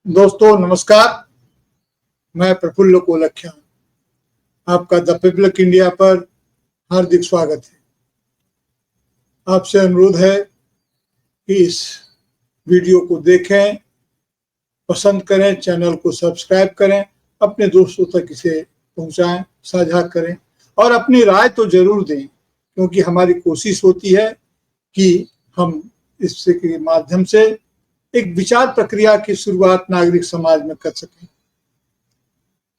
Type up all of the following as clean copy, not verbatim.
दोस्तों नमस्कार। मैं प्रफुल्ल कोलख्या, आपका द पीपल्स इंडिया पर हार्दिक स्वागत है। आपसे अनुरोध है कि इस वीडियो को देखें, पसंद करें, चैनल को सब्सक्राइब करें, अपने दोस्तों तक इसे पहुंचाएं, साझा करें और अपनी राय तो जरूर दें, क्योंकि हमारी कोशिश होती है कि हम इसके माध्यम से एक विचार प्रक्रिया की शुरुआत नागरिक समाज में कर सकें।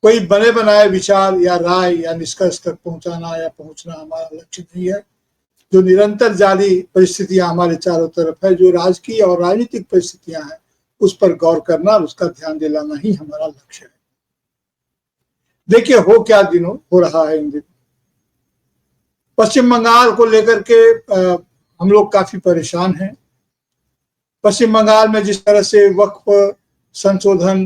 कोई बने बनाए विचार या राय या निष्कर्ष तक पहुंचाना या पहुंचना हमारा लक्ष्य नहीं है। जो निरंतर जारी परिस्थितियां हमारे चारों तरफ है, जो राजकीय और राजनीतिक परिस्थितियां हैं, उस पर गौर करना और उसका ध्यान दिलाना ही हमारा लक्ष्य है। देखिए हो रहा है इन दिनों। पश्चिम बंगाल को लेकर के हम लोग काफी परेशान हैं। पश्चिम बंगाल में जिस तरह से वक्फ संशोधन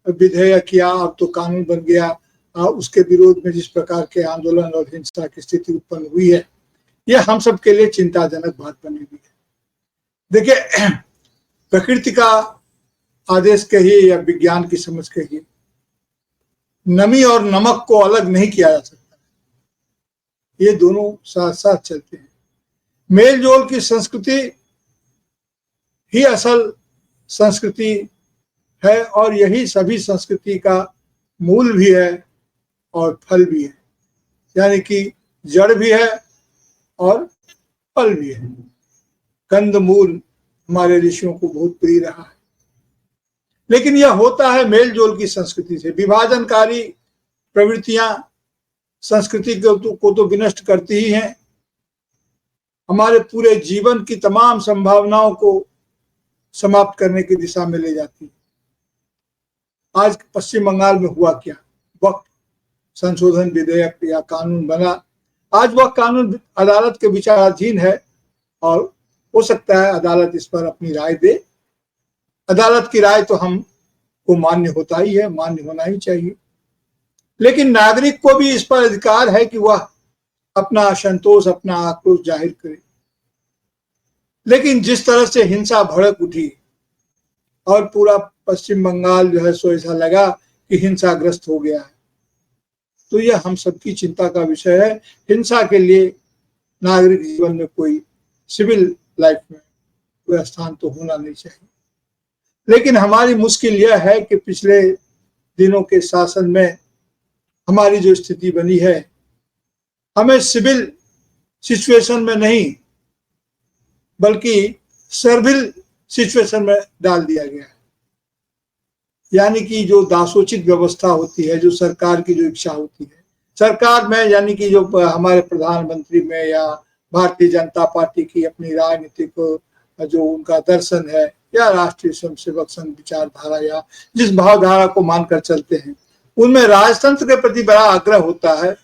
विधेयक किया, अब तो कानून बन गया, उसके विरोध में जिस प्रकार के आंदोलन और हिंसा की स्थिति उत्पन्न हुई है, यह हम सब के लिए चिंताजनक बात बनी हुई है। देखिए, प्रकृति का आदेश कहिए या विज्ञान की समझ कहिए, नमी और नमक को अलग नहीं किया जा सकता। ये दोनों साथ साथ चलते हैं। मेलजोल की संस्कृति ही असल संस्कृति है और यही सभी संस्कृति का मूल भी है और फल भी है, यानी कि जड़ भी है और फल भी है। कंद मूल हमारे ऋषियों को बहुत प्रिय रहा है, लेकिन यह होता है मेलजोल की संस्कृति से। विभाजनकारी प्रवृत्तियां संस्कृति को तो विनष्ट करती ही हैं, हमारे पूरे जीवन की तमाम संभावनाओं को समाप्त करने की दिशा में ले जाती है। आज पश्चिम बंगाल में हुआ क्या? वक्फ संशोधन विधेयक या कानून बना। आज वह कानून अदालत के विचाराधीन है और हो सकता है अदालत इस पर अपनी राय दे। अदालत की राय तो हमको मान्य होता ही है, मान्य होना ही चाहिए, लेकिन नागरिक को भी इस पर अधिकार है कि वह अपना असंतोष, अपना आक्रोश जाहिर करे। लेकिन जिस तरह से हिंसा भड़क उठी और पूरा पश्चिम बंगाल जो है सो ऐसा लगा कि हिंसाग्रस्त हो गया है, तो यह हम सबकी चिंता का विषय है। हिंसा के लिए नागरिक जीवन में कोई, सिविल लाइफ में कोई स्थान तो होना नहीं चाहिए। लेकिन हमारी मुश्किल यह है कि पिछले दिनों के शासन में हमारी जो स्थिति बनी है, हमें सिविल सिचुएशन में नहीं बल्कि सर्विल सिचुएशन में डाल दिया गया है। यानी कि जो दासोचित व्यवस्था होती है, जो सरकार की जो इच्छा होती है, सरकार में यानी कि जो हमारे प्रधानमंत्री में या भारतीय जनता पार्टी की अपनी राजनीतिक जो उनका दर्शन है या राष्ट्रीय स्वयंसेवक संघ विचारधारा या जिस भावधारा को मानकर चलते हैं, उनमें राजतंत्र के प्रति बड़ा आग्रह होता है।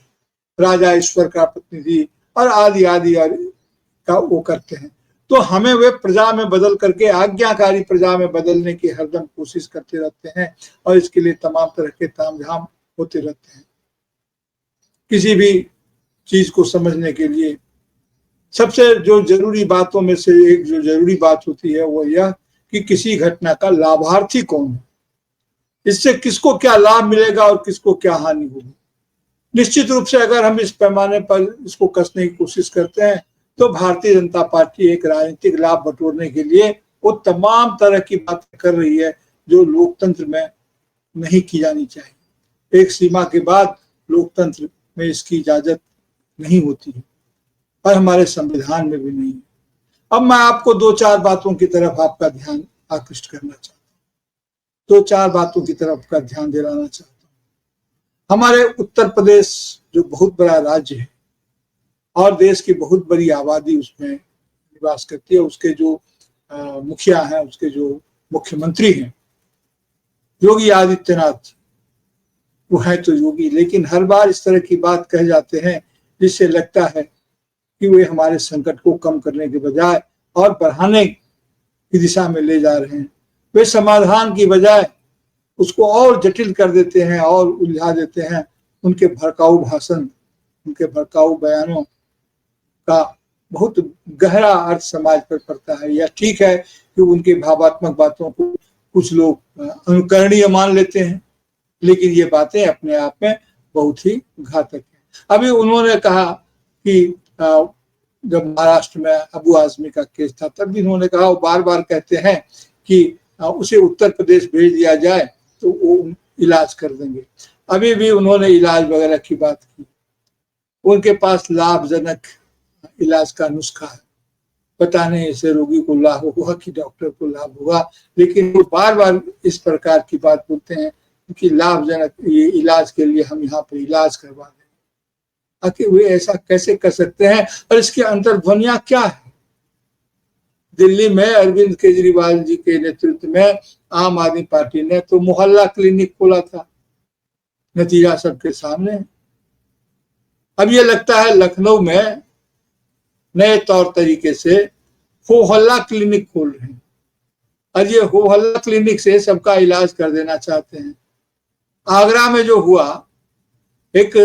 राजा ईश्वर का प्रतिनिधि और आदि आदि का वो करते हैं। तो हमें वे प्रजा में बदल करके आज्ञाकारी प्रजा में बदलने की हरदम कोशिश करते रहते हैं और इसके लिए तमाम तरह के तामझाम होते रहते हैं। किसी भी चीज को समझने के लिए सबसे जो जरूरी बातों में से एक जो जरूरी बात होती है वो यह कि किसी घटना का लाभार्थी कौन है, इससे किसको क्या लाभ मिलेगा और किसको क्या हानि होगी। निश्चित रूप से अगर हम इस पैमाने पर इसको कसने की कोशिश करते हैं तो भारतीय जनता पार्टी एक राजनीतिक लाभ बटोरने के लिए वो तमाम तरह की बातें कर रही है जो लोकतंत्र में नहीं की जानी चाहिए। एक सीमा के बाद लोकतंत्र में इसकी इजाजत नहीं होती है और हमारे संविधान में भी नहीं है। अब मैं आपको दो चार बातों की तरफ आपका ध्यान आकृष्ट करना चाहता हूँ, दो चार बातों की तरफ का ध्यान दिलाना चाहता हूँ। हमारे उत्तर प्रदेश जो बहुत बड़ा राज्य है और देश की बहुत बड़ी आबादी उसमें निवास करती है, उसके जो मुखिया हैं, उसके जो मुख्यमंत्री हैं योगी आदित्यनाथ, वो है तो योगी, लेकिन हर बार इस तरह की बात कह जाते हैं जिससे लगता है कि वे हमारे संकट को कम करने के बजाय और बढ़ाने की दिशा में ले जा रहे हैं। वे समाधान की बजाय उसको और जटिल कर देते हैं और उलझा देते हैं। उनके भड़काऊ भाषण, उनके भड़काऊ बयानों का बहुत गहरा अर्थ समाज पर पड़ता है। यह ठीक है कि उनके भावात्मक बातों को कुछ लोग अनुकरणीय मान लेते हैं, लेकिन ये बातें अपने आप में बहुत ही घातक है। अभी उन्होंने कहा कि जब महाराष्ट्र में अबू आजमी का केस था तब भी उन्होंने कहा, वो बार बार कहते हैं कि उसे उत्तर प्रदेश भेज दिया जाए तो वो इलाज कर देंगे। अभी भी उन्होंने इलाज वगैरह की बात की। उनके पास लाभजनक इलाज का नुस्खा है, पता नहीं इसे रोगी को लाभ होगा कि डॉक्टर को लाभ होगा, लेकिन वो बार बार इस प्रकार की बात बोलते हैं कि लाभजनक ये इलाज के लिए हम यहाँ पर इलाज करवा दें। आखिर वे ऐसा कैसे कर सकते हैं और इसकी अंतर्ध्वनियां क्या है? दिल्ली में अरविंद केजरीवाल जी के नेतृत्व में आम आदमी पार्टी ने तो मोहल्ला क्लिनिक खोला था, नतीजा सबके सामने है। अब ये लगता है लखनऊ में नए तौर तरीके से हो हल्ला क्लिनिक खोल रहे हैं और ये हो हल्ला क्लिनिक से सबका इलाज कर देना चाहते हैं। आगरा में जो हुआ, एक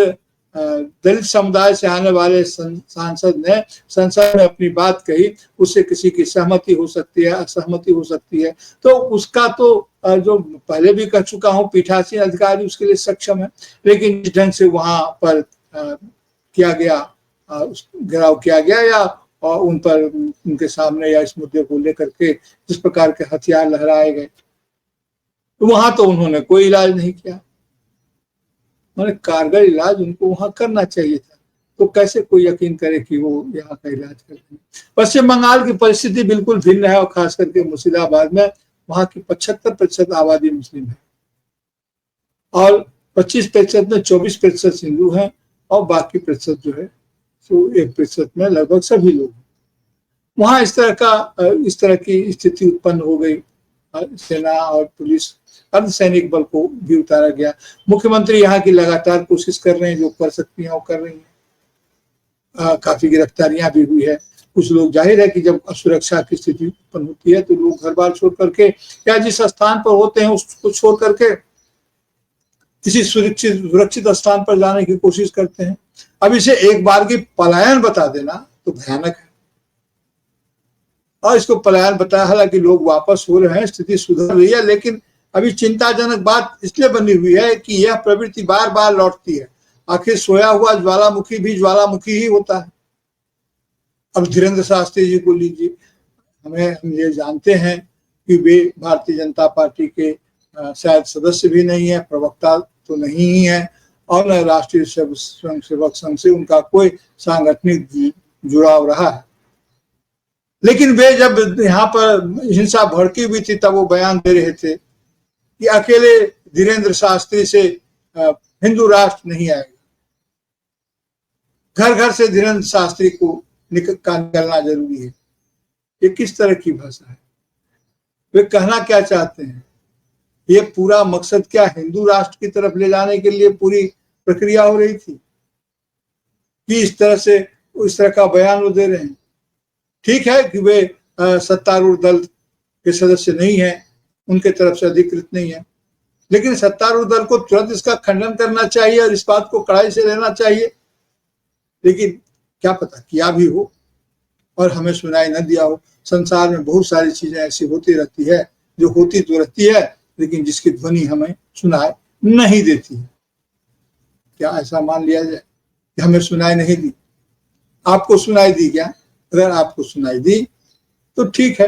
दलित समुदाय से आने वाले सांसद ने संसद में अपनी बात कही, उससे किसी की सहमति हो सकती है, असहमति हो सकती है, तो उसका तो जो पहले भी कह चुका हूं, पीठासीन अधिकारी उसके लिए सक्षम है, लेकिन जिस ढंग से वहां पर किया गया, घेराव किया गया या उन पर उनके सामने या इस मुद्दे को लेकर के जिस प्रकार के हथियार लहराए गए, वहां तो उन्होंने कोई इलाज नहीं किया। मैंने कारगर इलाज उनको वहां करना चाहिए था, तो कैसे कोई यकीन करे कि वो यहाँ का इलाज कर देंगे। पश्चिम बंगाल की परिस्थिति बिल्कुल भिन्न है और खास करके मुर्शिदाबाद में वहां की 75% आबादी मुस्लिम है और 25% में 24% हिंदू हैं और बाकी प्रतिशत जो है तो 1% में लगभग सभी लोग। वहां इस तरह की स्थिति उत्पन्न हो गई। सेना और पुलिस, अर्धसैनिक बल को भी उतारा गया। मुख्यमंत्री यहाँ की लगातार कोशिश कर रहे हैं, जो कर सकती हैं वो कर रही हैं। काफी गिरफ्तारियां भी हुई है। कुछ लोग, जाहिर है कि जब असुरक्षा की स्थिति उत्पन्न होती है तो लोग घर बार छोड़ करके या जिस स्थान पर होते हैं उसको छोड़ करके किसी सुरक्षित स्थान पर जाने की कोशिश करते हैं। अब इसे एक बार की पलायन बता देना तो भयानक है, और इसको पलायन बताया, हालांकि लोग वापस हो रहे हैं, स्थिति सुधर रही है, लेकिन अभी चिंताजनक बात इसलिए बनी हुई है कि यह प्रवृत्ति बार बार लौटती है। आखिर सोया हुआ ज्वालामुखी भी ज्वालामुखी ही होता है। अब धीरेन्द्र शास्त्री जी को लीजिए, हम ये जानते हैं कि वे भारतीय जनता पार्टी के शायद सदस्य भी नहीं है, प्रवक्ता तो नहीं ही है, और न राष्ट्रीय स्वयंसेवक संघ से उनका कोई सांगठनिक जुड़ाव रहा है। लेकिन वे जब यहाँ पर हिंसा भड़की हुई थी तब वो बयान दे रहे थे कि अकेले धीरेन्द्र शास्त्री से हिंदू राष्ट्र नहीं आएगा, घर घर से धीरेन्द्र शास्त्री को निकलना जरूरी है। ये किस तरह की भाषा है? वे कहना क्या चाहते हैं? ये पूरा मकसद क्या हिंदू राष्ट्र की तरफ ले जाने के लिए पूरी प्रक्रिया हो रही थी कि इस तरह का बयान वो दे रहे हैं? ठीक है कि वे सत्तारूढ़ दल के सदस्य नहीं है, उनके तरफ से अधिकृत नहीं है, लेकिन सत्तारूढ़ दल को तुरंत इसका खंडन करना चाहिए और इस बात को कड़ाई से लेना चाहिए। लेकिन क्या पता किया भी हो और हमें सुनाई न दिया हो। संसार में बहुत सारी चीजें ऐसी होती रहती है जो होती तो रहती है, लेकिन जिसकी ध्वनि हमें सुनाई नहीं देती है। क्या ऐसा मान लिया जाए कि हमें सुनाई नहीं दी? आपको सुनाई दी क्या? अगर आपको सुनाई दी तो ठीक है,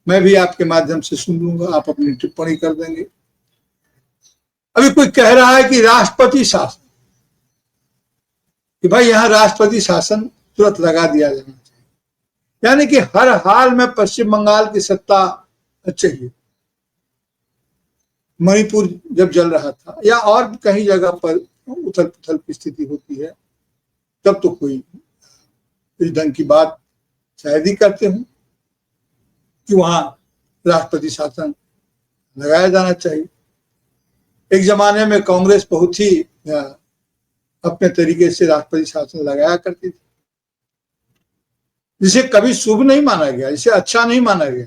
मैं भी आपके माध्यम से सुन लूंगा, आप अपनी टिप्पणी कर देंगे। अभी कोई कह रहा है कि राष्ट्रपति शासन, कि भाई यहां राष्ट्रपति शासन तुरंत लगा दिया जाना चाहिए, यानी कि हर हाल में पश्चिम बंगाल की सत्ता चाहिए। मणिपुर जब जल रहा था या और कहीं जगह पर उथल पुथल की स्थिति होती है तब तो कोई इस ढंग की बात शायद ही करते हूं कि वहां राष्ट्रपति शासन लगाया जाना चाहिए। एक जमाने में कांग्रेस बहुत ही अपने तरीके से राष्ट्रपति शासन लगाया करती थी, जिसे कभी शुभ नहीं माना गया, जिसे अच्छा नहीं माना गया।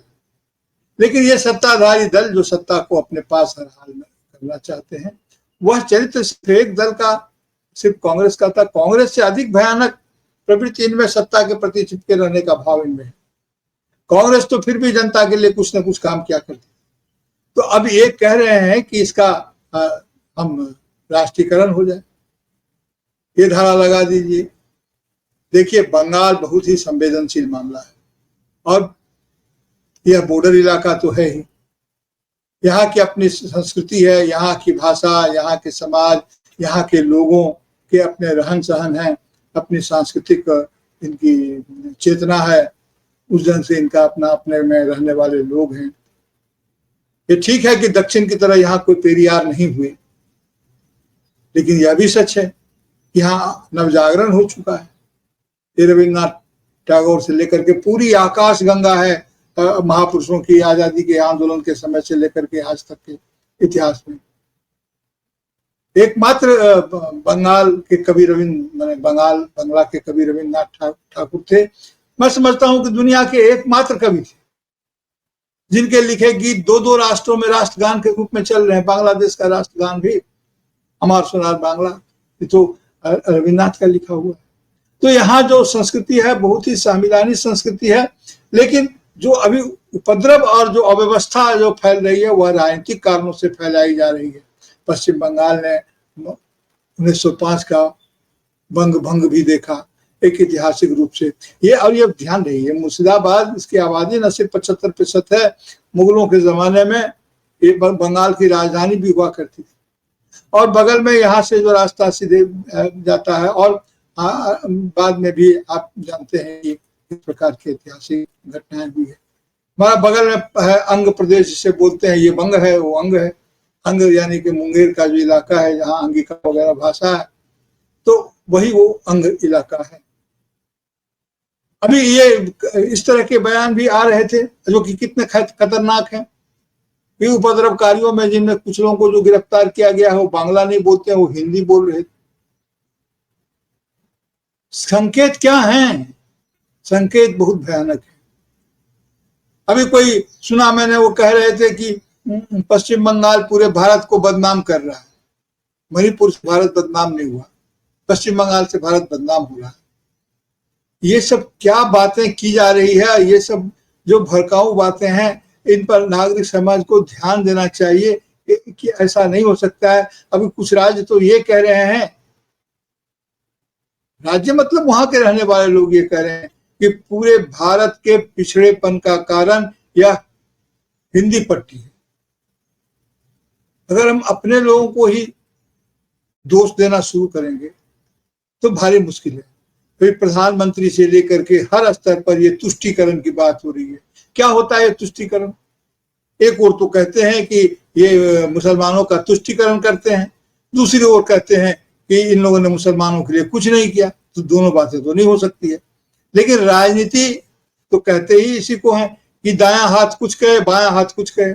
लेकिन ये सत्ताधारी दल जो सत्ता को अपने पास हर हाल में करना चाहते हैं, वह चरित्र सिर्फ एक दल का, सिर्फ कांग्रेस का था। कांग्रेस से अधिक भयानक प्रवृत्ति इनमें सत्ता के प्रति चिपके रहने का भाव इनमें है। कांग्रेस तो फिर भी जनता के लिए कुछ ना कुछ काम किया करती। तो अब ये कह रहे हैं कि इसका हम राष्ट्रीयकरण हो जाए, ये धारा लगा दीजिए। देखिए, बंगाल बहुत ही संवेदनशील मामला है और यह बॉर्डर इलाका तो है ही। यहाँ की अपनी संस्कृति है, यहाँ की भाषा, यहाँ के समाज, यहाँ के लोगों के अपने रहन सहन है, अपनी सांस्कृतिक इनकी चेतना है, उस ढंग से इनका अपना अपने में रहने वाले लोग हैं। ये ठीक है कि दक्षिण की तरह यहाँ कोई पेरियार नहीं हुए, लेकिन यह भी सच है कि यहाँ नवजागरण हो चुका है। ये रविन्द्रनाथ टैगोर से लेकर के पूरी आकाश गंगा है महापुरुषों की आजादी के आंदोलन के समय से लेकर के आज तक के इतिहास में। एकमात्र बंगाल के कवि बंगला के कवि रविन्द्रनाथ ठाकुर थे। मैं समझता हूं कि दुनिया के एकमात्र कवि थे जिनके लिखे गीत दो दो राष्ट्रों में राष्ट्रगान के रूप में चल रहे हैं। बांग्लादेश का राष्ट्रगान भी हमार सोनार बांग्ला, ये तो रविन्द्रनाथ का लिखा हुआ है। तो यहाँ जो संस्कृति है बहुत ही सामिलानी संस्कृति है, लेकिन जो अभी उपद्रव और जो अव्यवस्था जो फैल रही है वह राजनीतिक कारणों से फैलाई जा रही है। पश्चिम बंगाल ने 1905 का बंग भंग भी देखा एक ऐतिहासिक रूप से। ये और ये ध्यान रही मुर्शिदाबाद, इसकी आबादी न सिर्फ 75% है, मुगलों के जमाने में ये बंगाल की राजधानी भी हुआ करती थी। और बगल में यहाँ से जो रास्ता सीधे जाता है, और बाद में भी आप जानते हैं कि इस प्रकार की ऐतिहासिक घटनाएं भी है। हमारा बगल में है अंग प्रदेश, जिसे बोलते हैं, ये बंग है, वो अंग है। अंग यानी कि मुंगेर का जो इलाका है जहाँ अंगिका वगैरह भाषा है, तो वही वो अंग इलाका है। अभी ये इस तरह के बयान भी आ रहे थे जो कि कितने खतरनाक हैं। ये उपद्रवकारियों में जिनमें कुछ लोगों को जो गिरफ्तार किया गया है वो बांग्ला नहीं बोलते हैं, वो हिंदी बोल रहे थे। संकेत क्या हैं? संकेत बहुत भयानक है। अभी कोई सुना मैंने, वो कह रहे थे कि पश्चिम बंगाल पूरे भारत को बदनाम कर रहा है। मणिपुर से भारत बदनाम नहीं हुआ, पश्चिम बंगाल से भारत बदनाम हो रहा है। ये सब क्या बातें की जा रही है? ये सब जो भड़काऊ बातें हैं, इन पर नागरिक समाज को ध्यान देना चाहिए कि ऐसा नहीं हो सकता है। अभी कुछ राज्य तो ये कह रहे हैं, राज्य मतलब वहां के रहने वाले लोग ये कह रहे हैं कि पूरे भारत के पिछड़ेपन का कारण यह हिंदी पट्टी है। अगर हम अपने लोगों को ही दोष देना शुरू करेंगे तो भारी मुश्किल है। फिर प्रधानमंत्री से लेकर के हर स्तर पर ये तुष्टीकरण की बात हो रही है। क्या होता है तुष्टीकरण? एक ओर तो कहते हैं कि ये मुसलमानों का तुष्टीकरण करते हैं, दूसरी ओर कहते हैं कि इन लोगों ने मुसलमानों के लिए कुछ नहीं किया। तो दोनों बातें तो नहीं हो सकती है। लेकिन राजनीति तो कहते ही इसी को है कि दायां हाथ कुछ कहे, बायां हाथ कुछ कहे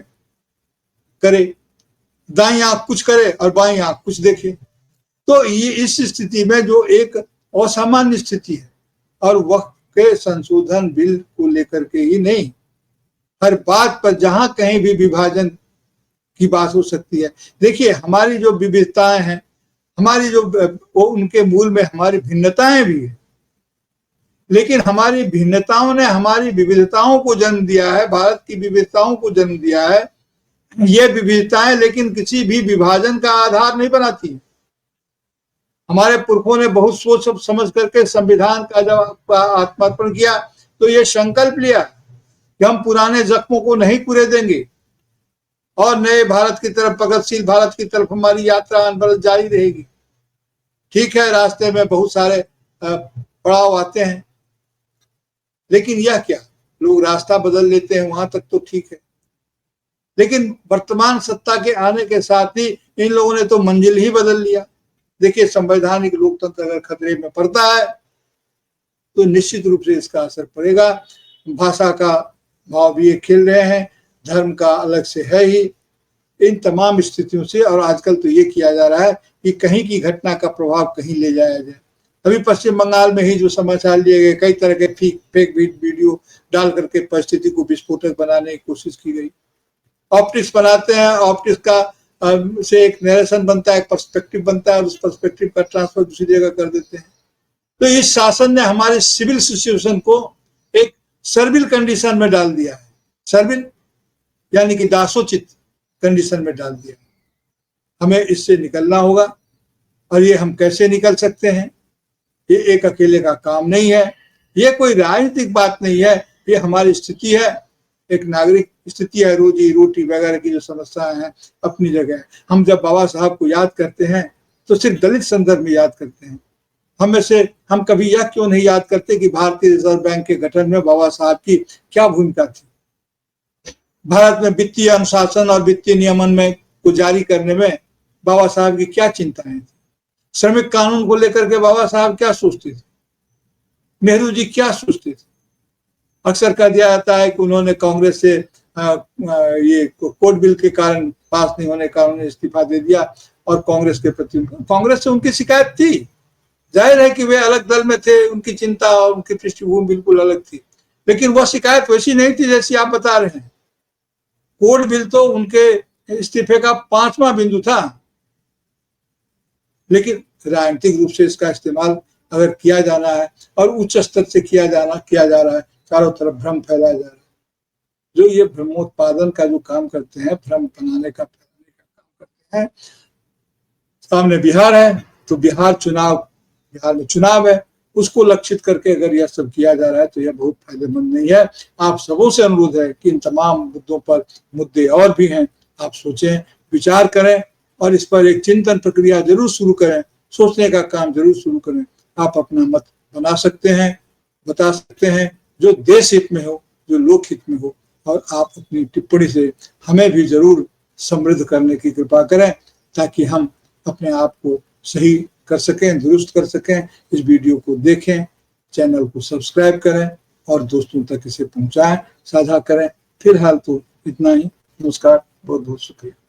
करे, दाईं आंख कुछ करे और बाईं आंख कुछ देखे। तो ये इस स्थिति में जो एक असामान्य स्थिति है, और वक्त के संशोधन बिल को लेकर के ही नहीं, हर बात पर जहां कहीं भी विभाजन की बात हो सकती है। देखिए, हमारी जो विविधताएं हैं, हमारी जो वो उनके मूल में हमारी भिन्नताएं भी है, लेकिन हमारी भिन्नताओं ने हमारी विविधताओं को जन्म दिया है, भारत की विविधताओं को जन्म दिया है। ये विविधताएं लेकिन किसी भी विभाजन का आधार नहीं बनाती। हमारे पुरखों ने बहुत सोच समझ करके संविधान का जब आत्मार्पण किया तो ये संकल्प लिया कि हम पुराने जख्मों को नहीं पूरे देंगे और नए भारत की तरफ, प्रगतिशील भारत की तरफ हमारी यात्रा अनवरत जारी रहेगी। ठीक है, रास्ते में बहुत सारे पड़ाव आते हैं, लेकिन यह क्या, लोग रास्ता बदल लेते हैं, वहां तक तो ठीक है। लेकिन वर्तमान सत्ता के आने के साथ ही इन लोगों ने तो मंजिल ही बदल लिया। देखिए, संवैधानिक लोकतंत्र अगर खतरे में पड़ता है तो निश्चित रूप से इसका असर पड़ेगा। भाषा का भाव भी ये खेल रहे हैं, धर्म का अलग से है ही। इन तमाम स्थितियों से, और आजकल तो ये किया जा रहा है कि कहीं की घटना का प्रभाव कहीं ले जाया जाए। अभी पश्चिम बंगाल में ही जो समाचार लिए गए, कई तरह के फेक वीडियो डाल करके परिस्थिति को विस्फोटक बनाने की कोशिश की गई। ऑप्टिक्स बनाते हैं, ऑप्टिक्स का से एक नरेशन बनता है, एक पर्सपेक्टिव बनता है, और उस पर्सपेक्टिव का ट्रांसफर दूसरी जगह कर देते हैं। तो इस शासन ने हमारे सिविल सिचुएशन को एक सर्विल कंडीशन में डाल दिया है। सर्विल यानी कि दासोचित कंडीशन में डाल दिया। हमें इससे निकलना होगा। और ये हम कैसे निकल सकते हैं? ये एक अकेले का काम नहीं है, ये कोई राजनीतिक बात नहीं है, ये हमारी स्थिति है, एक नागरिक स्थिति है। रोजी रोटी वगैरह की जो समस्याएं हैं अपनी जगह है। हम जब बाबा साहब को याद करते हैं तो सिर्फ दलित संदर्भ में याद करते हैं। हम कभी यह क्यों नहीं याद करते कि भारतीय रिजर्व बैंक के गठन में बाबा साहब की क्या भूमिका थी? भारत में वित्तीय अनुशासन और वित्तीय नियमन में को जारी करने में बाबा साहब की क्या चिंताएं थी? श्रमिक कानून को लेकर के बाबा साहब क्या सोचते थे? नेहरू जी क्या सोचते थे? अक्सर कह दिया जाता है कि उन्होंने कांग्रेस से ये कोर्ट बिल के कारण पास नहीं होने के कारण इस्तीफा दे दिया और कांग्रेस के प्रति कांग्रेस से उनकी शिकायत थी। जाहिर है कि वे अलग दल में थे, उनकी चिंता और उनकी पृष्ठभूमि बिल्कुल अलग थी, लेकिन वह शिकायत वैसी नहीं थी जैसी आप बता रहे हैं। कोर्ट बिल तो उनके इस्तीफे का 5वां बिंदु था, लेकिन राजनीतिक रूप से इसका इस्तेमाल अगर किया जाना है और उच्च स्तर से किया जा रहा है, चारों तरफ भ्रम फैलाया जा रहा है। जो ये भ्रमोत्पादन का जो काम करते हैं, भ्रम बनाने का फैलाने का काम करते हैं। सामने बिहार है तो बिहार में चुनाव है, उसको लक्षित करके अगर यह सब किया जा रहा है तो यह बहुत फायदेमंद नहीं है। आप सबों से अनुरोध है कि इन तमाम मुद्दों पर मुद्दे और भी हैं, आप सोचें, विचार करें और इस पर एक चिंतन प्रक्रिया जरूर शुरू करें, सोचने का काम जरूर शुरू करें। आप अपना मत बना सकते हैं, बता सकते हैं, जो देश हित में हो, जो लोक हित में हो, और आप अपनी टिप्पणी से हमें भी जरूर समृद्ध करने की कृपा करें ताकि हम अपने आप को सही कर सकें, दुरुस्त कर सकें। इस वीडियो को देखें, चैनल को सब्सक्राइब करें और दोस्तों तक इसे पहुंचाएं, साझा करें। फिलहाल तो इतना ही। नमस्कार, बहुत बहुत शुक्रिया।